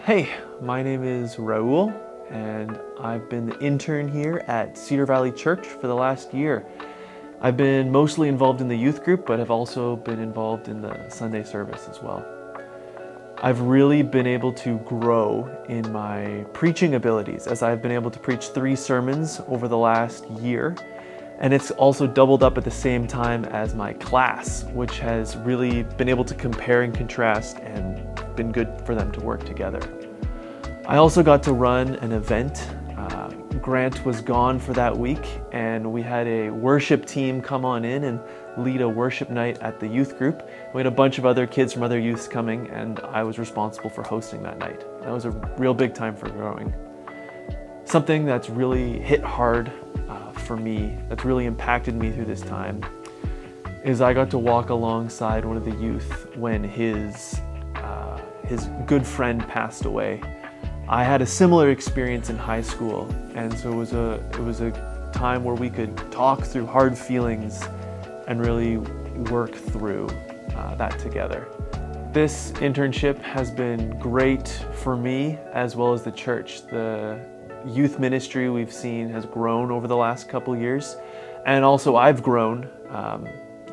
Hey, my name is Raul, and I've been the intern here at Cedar Valley Church for the last year. I've been mostly involved in the youth group, but have also been involved in the Sunday service as well. I've really been able to grow in my preaching abilities as I've been able to preach 3 sermons over the last year. And it's also doubled up at the same time as my class, which has really been able to compare and contrast and been good for them to work together. I also got to run an event. Grant was gone for that week, and we had a worship team come on in and lead a worship night at the youth group. We had a bunch of other kids from other youths coming, and I was responsible for hosting that night. That was a real big time for growing. Something that's really hit hard for me, that's really impacted me through this time, is I got to walk alongside one of the youth when his good friend passed away. I had a similar experience in high school, and so it was a time where we could talk through hard feelings and really work through that together. This internship has been great for me as well as the church. The youth ministry we've seen has grown over the last couple years, and also I've grown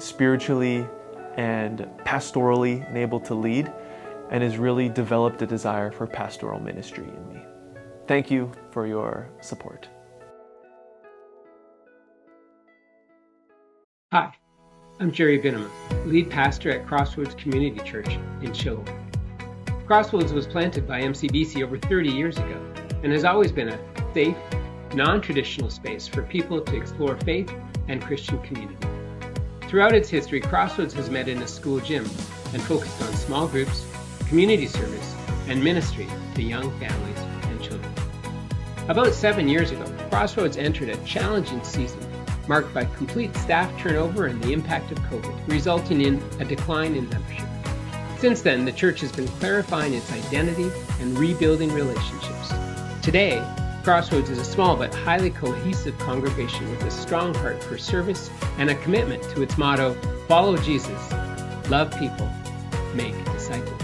spiritually and pastorally and able to lead, and has really developed a desire for pastoral ministry in me. Thank you for your support. Hi, I'm Jerry Binneman, lead pastor at Crossroads Community Church in Chilliwack. Crossroads was planted by MCBC over 30 years ago and has always been a safe, non-traditional space for people to explore faith and Christian community. Throughout its history, Crossroads has met in a school gym and focused on small groups, community service, and ministry to young families and children. About 7 years ago, Crossroads entered a challenging season marked by complete staff turnover and the impact of COVID, resulting in a decline in membership. Since then, the church has been clarifying its identity and rebuilding relationships. Today, Crossroads is a small but highly cohesive congregation with a strong heart for service and a commitment to its motto, follow Jesus, love people, make disciples.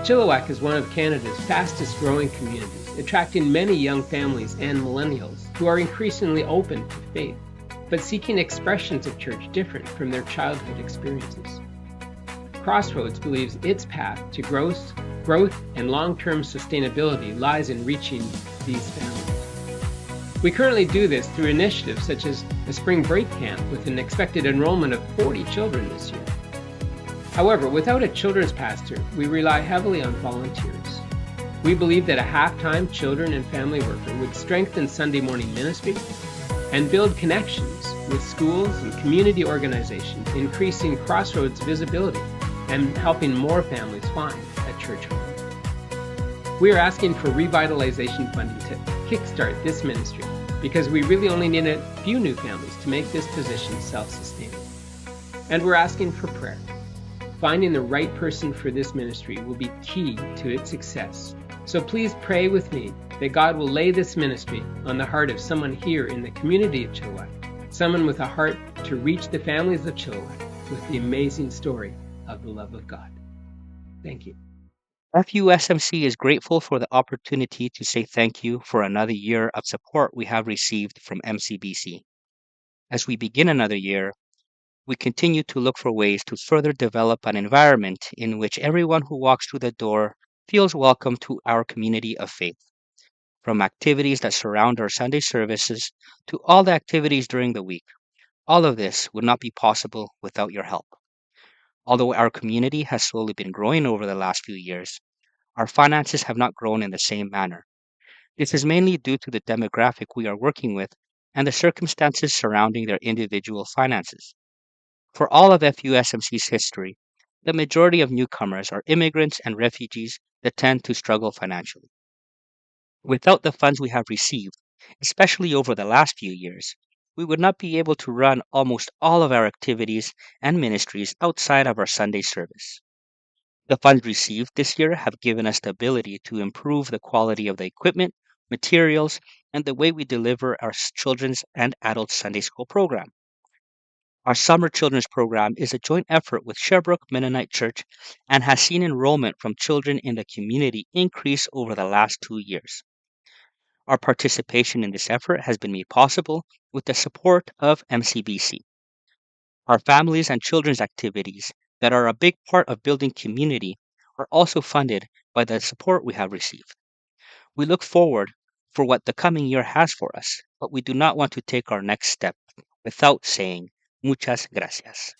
Chilliwack is one of Canada's fastest growing communities, attracting many young families and millennials who are increasingly open to faith, but seeking expressions of church different from their childhood experiences. Crossroads believes its path to growth and long-term sustainability lies in reaching these families. We currently do this through initiatives such as a spring break camp with an expected enrollment of 40 children this year. However, without a children's pastor, we rely heavily on volunteers. We believe that a half-time children and family worker would strengthen Sunday morning ministry and build connections with schools and community organizations, increasing Crossroads' visibility and helping more families find a church home. We are asking for revitalization funding to kickstart this ministry because we really only need a few new families to make this position self-sustaining. And we're asking for prayer. Finding the right person for this ministry will be key to its success. So please pray with me that God will lay this ministry on the heart of someone here in the community of Chilliwack, someone with a heart to reach the families of Chilliwack with the amazing story of the love of God. Thank you. FUSMC is grateful for the opportunity to say thank you for another year of support we have received from MCBC. As we begin another year, we continue to look for ways to further develop an environment in which everyone who walks through the door feels welcome to our community of faith. From activities that surround our Sunday services to all the activities during the week, all of this would not be possible without your help. Although our community has slowly been growing over the last few years, our finances have not grown in the same manner. This is mainly due to the demographic we are working with and the circumstances surrounding their individual finances. For all of FUSMC's history, the majority of newcomers are immigrants and refugees that tend to struggle financially. Without the funds we have received, especially over the last few years, we would not be able to run almost all of our activities and ministries outside of our Sunday service. The funds received this year have given us the ability to improve the quality of the equipment, materials, and the way we deliver our children's and adult Sunday school program. Our Summer Children's Program is a joint effort with Sherbrooke Mennonite Church and has seen enrollment from children in the community increase over the last 2 years. Our participation in this effort has been made possible with the support of MCBC. Our families and children's activities that are a big part of building community are also funded by the support we have received. We look forward for what the coming year has for us, but we do not want to take our next step without saying muchas gracias.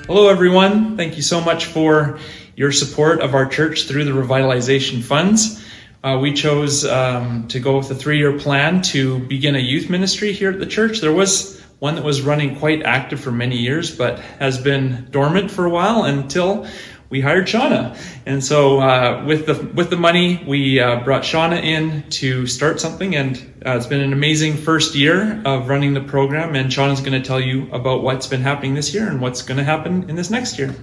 Hello everyone, thank you so much for your support of our church through the Revitalization funds. We chose to go with a 3-year plan to begin a youth ministry here at the church. There was one that was running quite active for many years, but has been dormant for a while until we hired Shauna. And so with the money, we brought Shauna in to start something, and it's been an amazing first year of running the program, and Shauna's going to tell you about what's been happening this year and what's going to happen in this next year.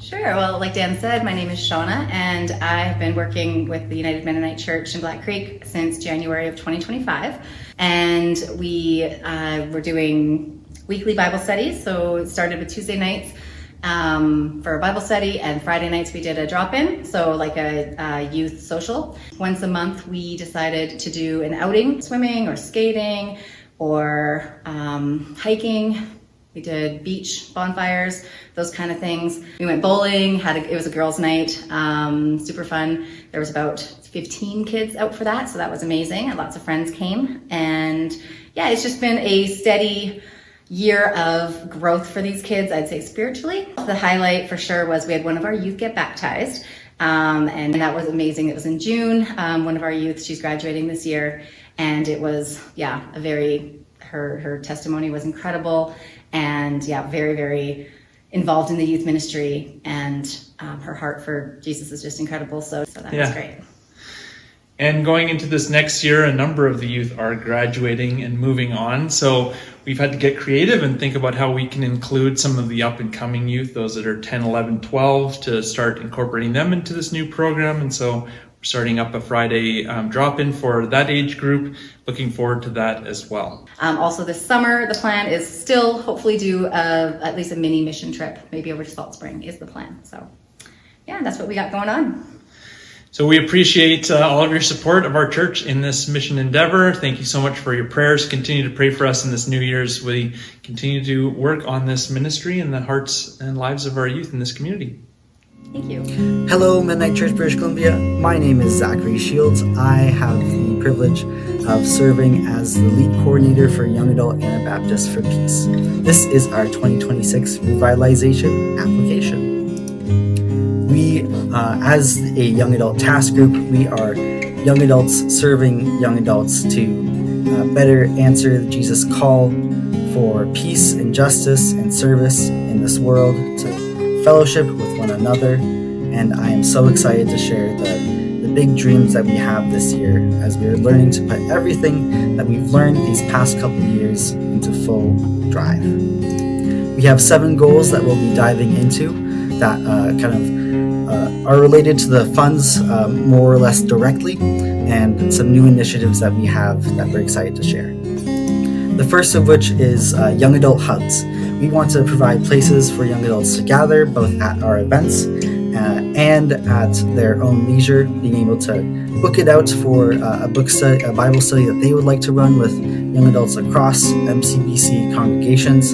Sure. Well, like Dan said, my name is Shauna, and I've been working with the United Mennonite Church in Black Creek since January of 2025. And we were doing weekly Bible studies. So it started with Tuesday nights for a Bible study, and Friday nights we did a drop-in, so like a youth social. Once a month we decided to do an outing, swimming or skating or hiking. We did beach bonfires, those kind of things. We went bowling, it was a girls' night, super fun. There was about 15 kids out for that, so that was amazing, and lots of friends came. And yeah, it's just been a steady year of growth for these kids, I'd say spiritually. The highlight for sure was we had one of our youth get baptized, and that was amazing. It was in June. One of our youth, she's graduating this year, and it was, her testimony was incredible, and very, very involved in the youth ministry, and her heart for Jesus is just incredible, so that was great. And going into this next year, a number of the youth are graduating and moving on. So we've had to get creative and think about how we can include some of the up and coming youth, those that are 10, 11, 12, to start incorporating them into this new program. And so we're starting up a Friday drop-in for that age group. Looking forward to that as well. Also this summer, the plan is still hopefully do at least a mini mission trip, maybe over to Salt Spring is the plan. So yeah, that's what we got going on. So we appreciate all of your support of our church in this mission endeavor. Thank you so much for your prayers. Continue to pray for us in this new year as we continue to work on this ministry in the hearts and lives of our youth in this community. Thank you. Hello, Mennonite Church, British Columbia. My name is Zachary Shields. I have the privilege of serving as the lead coordinator for Young Adult Anabaptists for Peace. This is our 2026 Revitalization application. We, as a young adult task group, we are young adults serving young adults to better answer Jesus' call for peace and justice and service in this world, to fellowship with one another. And I am so excited to share the big dreams that we have this year as we're learning to put everything that we've learned these past couple of years into full drive. We have 7 goals that we'll be diving into that are related to the funds more or less directly, and some new initiatives that we have that we're excited to share. The first of which is young adult hubs. We want to provide places for young adults to gather, both at our events and at their own leisure, being able to book it out for a book study, a Bible study that they would like to run with young adults across MCBC congregations.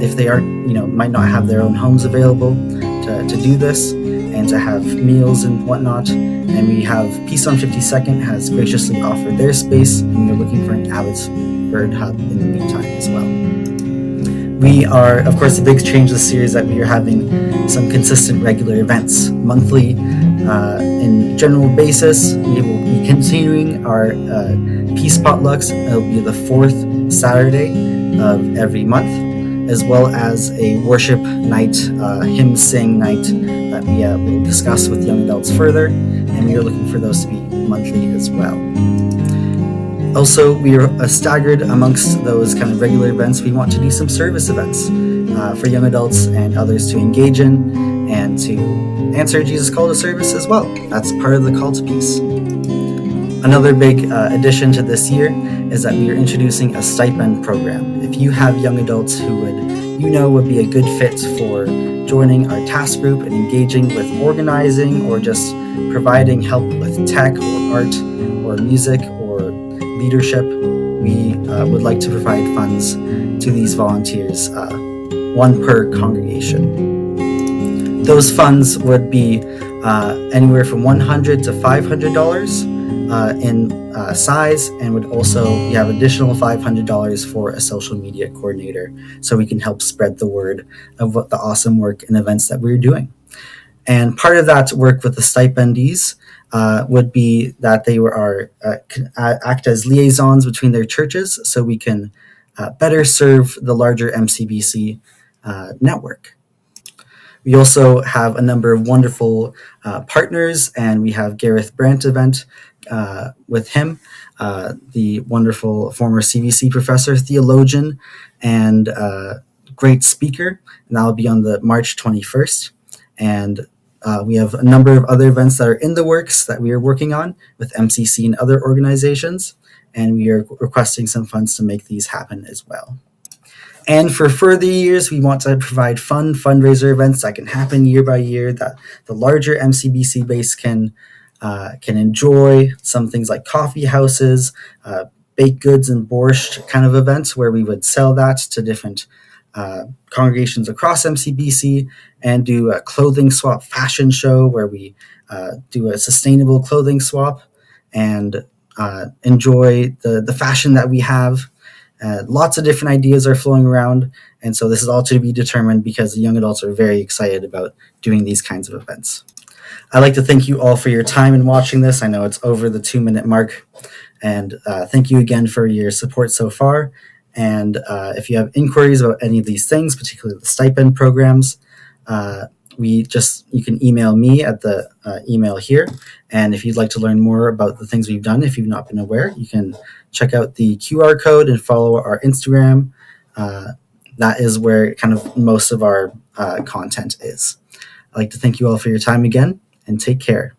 If they aren't, might not have their own homes available to do this, and to have meals and whatnot. And we have Peace on 52nd has graciously offered their space, and we're looking for an Abbotsford hub in the meantime as well. We are, of course, the big change this year is that we are having some consistent regular events monthly in general basis. We will be continuing our Peace Potlucks. It'll be the fourth Saturday of every month, as well as a worship night, hymn sing night that we will discuss with young adults further, and we are looking for those to be monthly as well. Also, we are staggered amongst those kind of regular events. We want to do some service events for young adults and others to engage in and to answer Jesus' call to service as well. That's part of the call to peace. Another big addition to this year is that we are introducing a stipend program. If you have young adults who would be a good fit for joining our task group and engaging with organizing or just providing help with tech or art or music or leadership, we would like to provide funds to these volunteers, one per congregation. Those funds would be anywhere from $100 to $500 in size, and would also have additional $500 for a social media coordinator, so we can help spread the word of what the awesome work and events that we're doing. And part of that work with the stipendees would be that they act as liaisons between their churches, so we can better serve the larger MCBC network. We also have a number of wonderful partners, and we have Gareth Brandt event with him, the wonderful former CVC professor, theologian, and great speaker, and that will be on the March 21st. And we have a number of other events that are in the works that we are working on with MCC and other organizations, and we are requesting some funds to make these happen as well. And for further years, we want to provide fun fundraiser events that can happen year by year, that the larger MCBC base can enjoy. Some things like coffee houses, baked goods and borscht kind of events where we would sell that to different congregations across MCBC, and do a clothing swap fashion show where we do a sustainable clothing swap and enjoy the fashion that we have. Lots of different ideas are flowing around, and so this is all to be determined because the young adults are very excited about doing these kinds of events. I'd like to thank you all for your time in watching this. I know it's over the 2-minute mark, and thank you again for your support so far. And if you have inquiries about any of these things, particularly the stipend programs, you can email me at the email here. And if you'd like to learn more about the things we've done, if you've not been aware, you can check out the QR code and follow our Instagram. That is where kind of most of our content is. I'd like to thank you all for your time again, and take care.